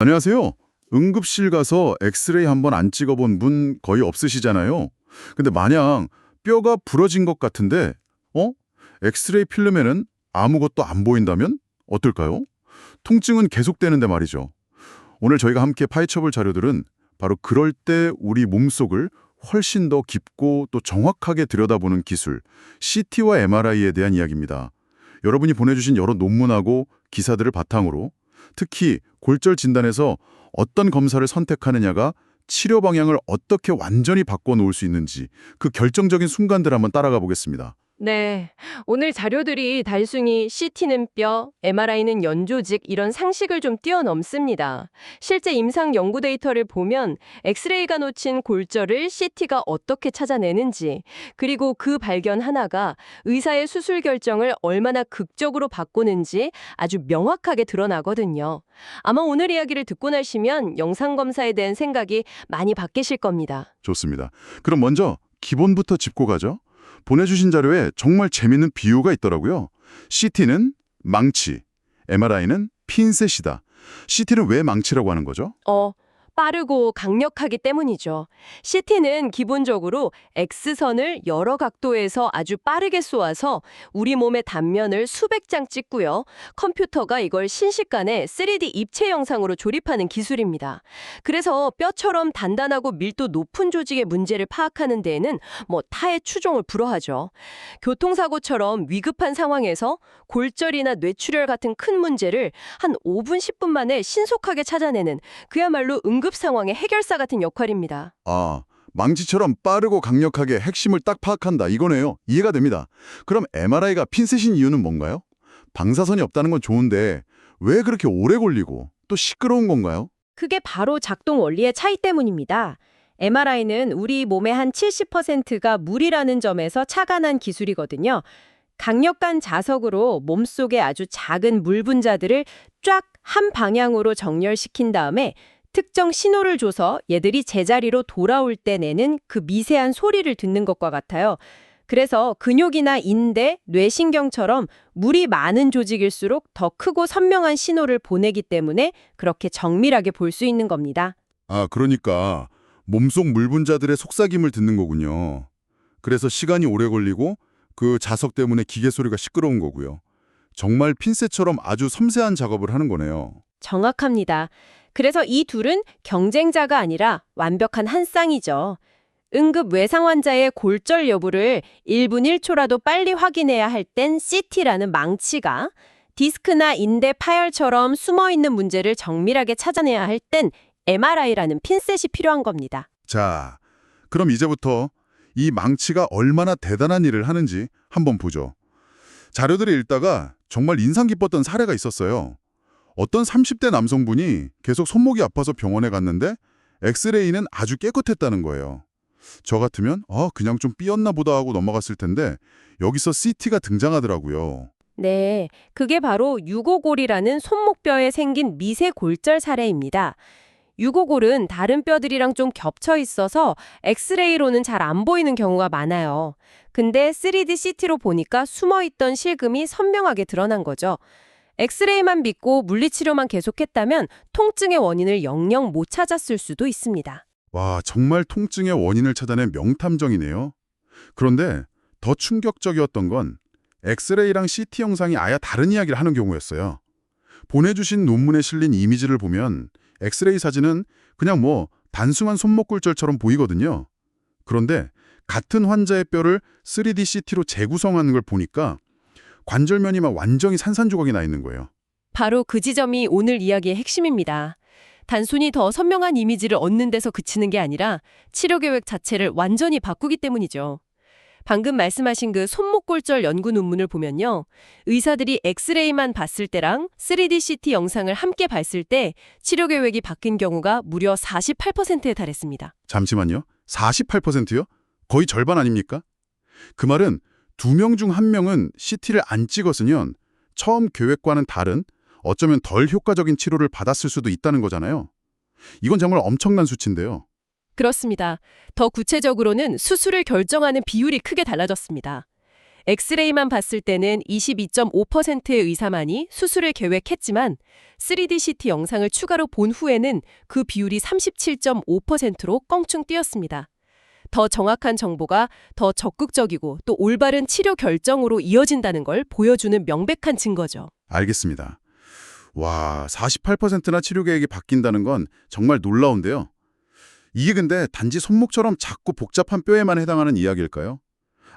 안녕하세요. 응급실 가서 엑스레이 한번 안 찍어본 분 거의 없으시잖아요. 근데 마냥 뼈가 부러진 것 같은데, 어? 엑스레이 필름에는 아무것도 안 보인다면 어떨까요? 통증은 계속되는데 말이죠. 오늘 저희가 함께 파헤쳐볼 자료들은 바로 그럴 때 우리 몸속을 훨씬 더 깊고 또 정확하게 들여다보는 기술, CT와 MRI에 대한 이야기입니다. 여러분이 보내주신 여러 논문하고 기사들을 바탕으로 특히 골절 진단에서 어떤 검사를 선택하느냐가 치료 방향을 어떻게 완전히 바꿔놓을 수 있는지 그 결정적인 순간들 한번 따라가 보겠습니다. 네. 오늘 자료들이 단순히 CT는 뼈, MRI는 연조직 이런 상식을 좀 뛰어넘습니다. 실제 임상 연구 데이터를 보면 엑스레이가 놓친 골절을 CT가 어떻게 찾아내는지, 그리고 그 발견 하나가 의사의 수술 결정을 얼마나 극적으로 바꾸는지 아주 명확하게 드러나거든요. 아마 오늘 이야기를 듣고 나시면 영상 검사에 대한 생각이 많이 바뀌실 겁니다. 좋습니다. 그럼 먼저 기본부터 짚고 가죠. 보내주신 자료에 정말 재밌는 비유가 있더라고요. CT는 망치, MRI는 핀셋이다. CT는 왜 망치라고 하는 거죠? 빠르고 강력하기 때문이죠. CT는 기본적으로 X선을 여러 각도에서 아주 빠르게 쏘아서 우리 몸의 단면을 수백 장 찍고요. 컴퓨터가 이걸 순식간에 3D 입체 영상으로 조립하는 기술입니다. 그래서 뼈처럼 단단하고 밀도 높은 조직의 문제를 파악하는 데에는 타의 추종을 불허하죠. 교통사고처럼 위급한 상황에서 골절이나 뇌출혈 같은 큰 문제를 한 5분, 10분 만에 신속하게 찾아내는 그야말로 응급 상황의 해결사 같은 역할입니다. 아, 망치처럼 빠르고 강력하게 핵심을 딱 파악한다 이거네요. 이해가 됩니다. 그럼 MRI가 핀셋인 이유는 뭔가요? 방사선이 없다는 건 좋은데 왜 그렇게 오래 걸리고 또 시끄러운 건가요? 그게 바로 작동 원리의 차이 때문입니다. MRI는 우리 몸의 한 70%가 물이라는 점에서 착안한 기술이거든요. 강력한 자석으로 몸속의 아주 작은 물 분자들을 쫙 한 방향으로 정렬시킨 다음에 특정 신호를 줘서 얘들이 제자리로 돌아올 때 내는 그 미세한 소리를 듣는 것과 같아요. 그래서 근육이나 인대, 뇌신경처럼 물이 많은 조직일수록 더 크고 선명한 신호를 보내기 때문에 그렇게 정밀하게 볼 수 있는 겁니다. 아, 그러니까 몸속 물 분자들의 속삭임을 듣는 거군요. 그래서 시간이 오래 걸리고 그 자석 때문에 기계 소리가 시끄러운 거고요. 정말 핀셋처럼 아주 섬세한 작업을 하는 거네요. 정확합니다. 그래서 이 둘은 경쟁자가 아니라 완벽한 한 쌍이죠. 응급 외상 환자의 골절 여부를 1분 1초라도 빨리 확인해야 할 땐 CT라는 망치가, 디스크나 인대 파열처럼 숨어있는 문제를 정밀하게 찾아내야 할 땐 MRI라는 핀셋이 필요한 겁니다. 자, 그럼 이제부터 이 망치가 얼마나 대단한 일을 하는지 한번 보죠. 자료들을 읽다가 정말 인상 깊었던 사례가 있었어요. 어떤 30대 남성분이 계속 손목이 아파서 병원에 갔는데 엑스레이는 아주 깨끗했다는 거예요. 저 같으면 그냥 좀 삐었나 보다 하고 넘어갔을 텐데 여기서 CT가 등장하더라고요. 네, 그게 바로 유고골이라는 손목뼈에 생긴 미세 골절 사례입니다. 유고골은 다른 뼈들이랑 좀 겹쳐 있어서 엑스레이로는 잘 안 보이는 경우가 많아요. 근데 3D CT로 보니까 숨어있던 실금이 선명하게 드러난 거죠. 엑스레이만 믿고 물리치료만 계속했다면 통증의 원인을 영영 못 찾았을 수도 있습니다. 와, 정말 통증의 원인을 찾아낸 명탐정이네요. 그런데 더 충격적이었던 건 엑스레이랑 CT 영상이 아예 다른 이야기를 하는 경우였어요. 보내주신 논문에 실린 이미지를 보면 엑스레이 사진은 그냥 단순한 손목골절처럼 보이거든요. 그런데 같은 환자의 뼈를 3D CT로 재구성하는 걸 보니까 관절면이 막 완전히 산산조각이 나 있는 거예요. 바로 그 지점이 오늘 이야기의 핵심입니다. 단순히 더 선명한 이미지를 얻는 데서 그치는 게 아니라 치료 계획 자체를 완전히 바꾸기 때문이죠. 방금 말씀하신 그 손목골절 연구 논문을 보면요. 의사들이 엑스레이만 봤을 때랑 3D CT 영상을 함께 봤을 때 치료 계획이 바뀐 경우가 무려 48%에 달했습니다. 잠시만요. 48%요? 거의 절반 아닙니까? 그 말은 2명 중 1명은 CT를 안 찍었으면 처음 계획과는 다른 어쩌면 덜 효과적인 치료를 받았을 수도 있다는 거잖아요. 이건 정말 엄청난 수치인데요. 그렇습니다. 더 구체적으로는 수술을 결정하는 비율이 크게 달라졌습니다. 엑스레이만 봤을 때는 22.5%의 의사만이 수술을 계획했지만 3D CT 영상을 추가로 본 후에는 그 비율이 37.5%로 껑충 뛰었습니다. 더 정확한 정보가 더 적극적이고 또 올바른 치료 결정으로 이어진다는 걸 보여주는 명백한 증거죠. 알겠습니다. 와, 48%나 치료 계획이 바뀐다는 건 정말 놀라운데요. 이게 근데 단지 손목처럼 작고 복잡한 뼈에만 해당하는 이야기일까요?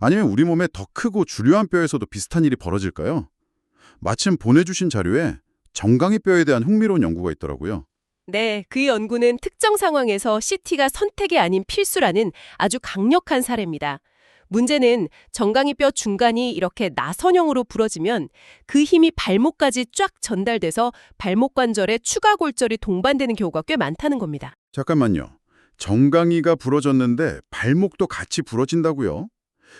아니면 우리 몸에 더 크고 주류한 뼈에서도 비슷한 일이 벌어질까요? 마침 보내주신 자료에 정강이 뼈에 대한 흥미로운 연구가 있더라고요. 네, 그 연구는 특정 상황에서 CT가 선택이 아닌 필수라는 아주 강력한 사례입니다. 문제는 정강이 뼈 중간이 이렇게 나선형으로 부러지면 그 힘이 발목까지 쫙 전달돼서 발목 관절에 추가 골절이 동반되는 경우가 꽤 많다는 겁니다. 잠깐만요. 정강이가 부러졌는데 발목도 같이 부러진다고요?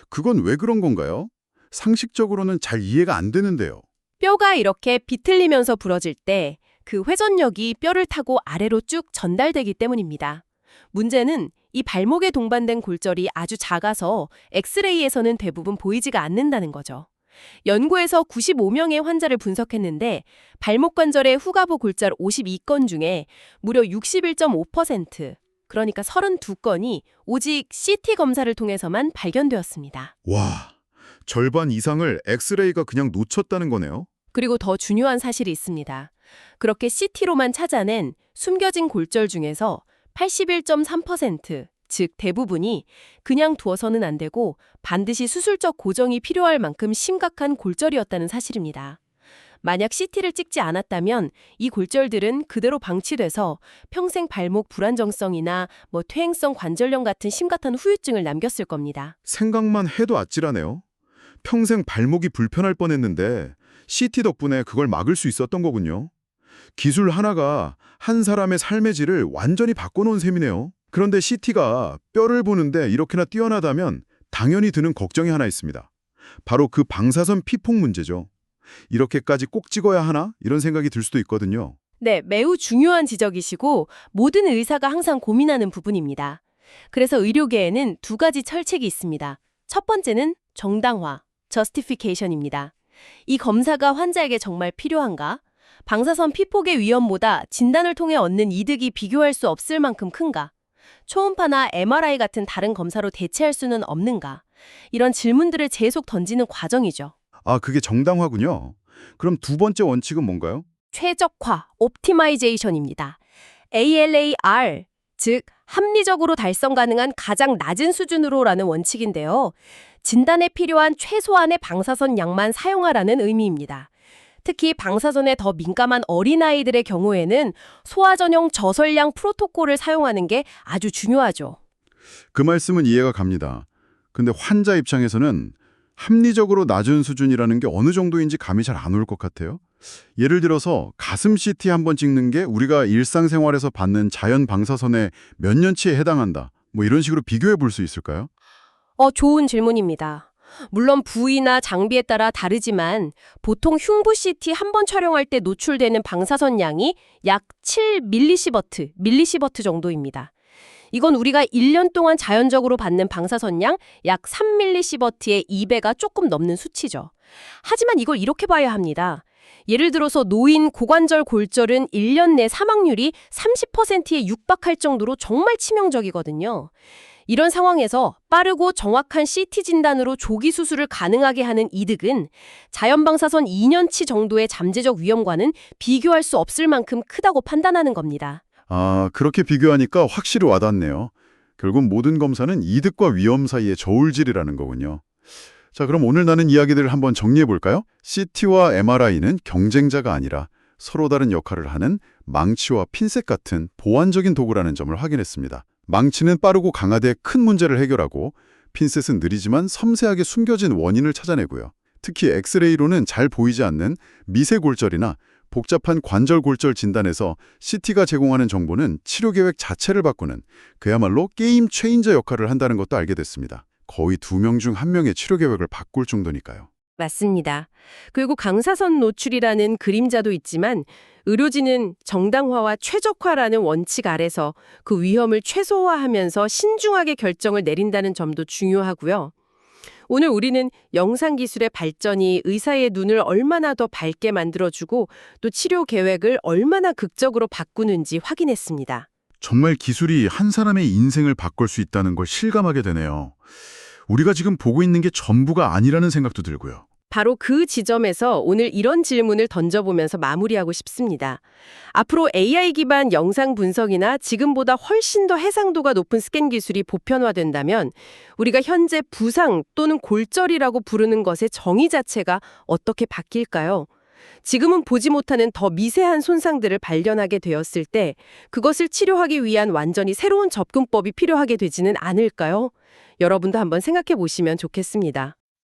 그건 왜 그런 건가요? 상식적으로는 잘 이해가 안 되는데요. 뼈가 이렇게 비틀리면서 부러질 때 그 회전력이 뼈를 타고 아래로 쭉 전달되기 때문입니다. 문제는 이 발목에 동반된 골절이 아주 작아서 엑스레이에서는 대부분 보이지가 않는다는 거죠. 연구에서 95명의 환자를 분석했는데 발목 관절의 후가부 골절 52건 중에 무려 61.5%, 그러니까 32건이 오직 CT 검사를 통해서만 발견되었습니다. 와, 절반 이상을 엑스레이가 그냥 놓쳤다는 거네요. 그리고 더 중요한 사실이 있습니다. 그렇게 CT로만 찾아낸 숨겨진 골절 중에서 81.3%, 즉 대부분이 그냥 두어서는 안 되고 반드시 수술적 고정이 필요할 만큼 심각한 골절이었다는 사실입니다. 만약 CT를 찍지 않았다면 이 골절들은 그대로 방치돼서 평생 발목 불안정성이나 퇴행성 관절염 같은 심각한 후유증을 남겼을 겁니다. 생각만 해도 아찔하네요. 평생 발목이 불편할 뻔했는데 CT 덕분에 그걸 막을 수 있었던 거군요. 기술 하나가 한 사람의 삶의 질을 완전히 바꿔놓은 셈이네요. 그런데 CT가 뼈를 보는데 이렇게나 뛰어나다면 당연히 드는 걱정이 하나 있습니다. 바로 그 방사선 피폭 문제죠. 이렇게까지 꼭 찍어야 하나? 이런 생각이 들 수도 있거든요. 네, 매우 중요한 지적이시고 모든 의사가 항상 고민하는 부분입니다. 그래서 의료계에는 두 가지 철칙이 있습니다. 첫 번째는 정당화, justification입니다. 이 검사가 환자에게 정말 필요한가? 방사선 피폭의 위험보다 진단을 통해 얻는 이득이 비교할 수 없을 만큼 큰가? 초음파나 MRI 같은 다른 검사로 대체할 수는 없는가? 이런 질문들을 계속 던지는 과정이죠. 아, 그게 정당화군요. 그럼 두 번째 원칙은 뭔가요? 최적화, 옵티마이제이션입니다. ALAR, 즉 합리적으로 달성 가능한 가장 낮은 수준으로라는 원칙인데요. 진단에 필요한 최소한의 방사선 양만 사용하라는 의미입니다. 특히 방사선에 더 민감한 어린아이들의 경우에는 소아 전용 저설량 프로토콜을 사용하는 게 아주 중요하죠. 그 말씀은 이해가 갑니다. 근데 환자 입장에서는 합리적으로 낮은 수준이라는 게 어느 정도인지 감이 잘 안 올 것 같아요. 예를 들어서 가슴 CT 한번 찍는 게 우리가 일상생활에서 받는 자연 방사선의 몇 년치에 해당한다. 이런 식으로 비교해 볼 수 있을까요? 좋은 질문입니다. 물론 부위나 장비에 따라 다르지만 보통 흉부 CT 한 번 촬영할 때 노출되는 방사선 양이 약 7mSv 정도입니다. 이건 우리가 1년 동안 자연적으로 받는 방사선 양 약 3mSv의 2배가 조금 넘는 수치죠. 하지만 이걸 이렇게 봐야 합니다. 예를 들어서 노인 고관절 골절은 1년 내 사망률이 30%에 육박할 정도로 정말 치명적이거든요. 이런 상황에서 빠르고 정확한 CT 진단으로 조기 수술을 가능하게 하는 이득은 자연방사선 2년치 정도의 잠재적 위험과는 비교할 수 없을 만큼 크다고 판단하는 겁니다. 아, 그렇게 비교하니까 확실히 와닿네요. 결국 모든 검사는 이득과 위험 사이의 저울질이라는 거군요. 자, 그럼 오늘 나눈 이야기들을 한번 정리해 볼까요? CT와 MRI는 경쟁자가 아니라 서로 다른 역할을 하는 망치와 핀셋 같은 보완적인 도구라는 점을 확인했습니다. 망치는 빠르고 강하되 큰 문제를 해결하고 핀셋은 느리지만 섬세하게 숨겨진 원인을 찾아내고요. 특히 엑스레이로는 잘 보이지 않는 미세 골절이나 복잡한 관절 골절 진단에서 CT가 제공하는 정보는 치료 계획 자체를 바꾸는 그야말로 게임 체인저 역할을 한다는 것도 알게 됐습니다. 거의 2명 중 1명의 치료 계획을 바꿀 정도니까요. 맞습니다. 그리고 강사선 노출이라는 그림자도 있지만 의료진은 정당화와 최적화라는 원칙 아래서 그 위험을 최소화하면서 신중하게 결정을 내린다는 점도 중요하고요. 오늘 우리는 영상 기술의 발전이 의사의 눈을 얼마나 더 밝게 만들어주고 또 치료 계획을 얼마나 극적으로 바꾸는지 확인했습니다. 정말 기술이 한 사람의 인생을 바꿀 수 있다는 걸 실감하게 되네요. 우리가 지금 보고 있는 게 전부가 아니라는 생각도 들고요. 바로 그 지점에서 오늘 이런 질문을 던져보면서 마무리하고 싶습니다. 앞으로 AI 기반 영상 분석이나 지금보다 훨씬 더 해상도가 높은 스캔 기술이 보편화된다면 우리가 현재 부상 또는 골절이라고 부르는 것의 정의 자체가 어떻게 바뀔까요? 지금은 보지 못하는 더 미세한 손상들을 발견하게 되었을 때 그것을 치료하기 위한 완전히 새로운 접근법이 필요하게 되지는 않을까요? 여러분도 한번 생각해 보시면 좋겠습니다.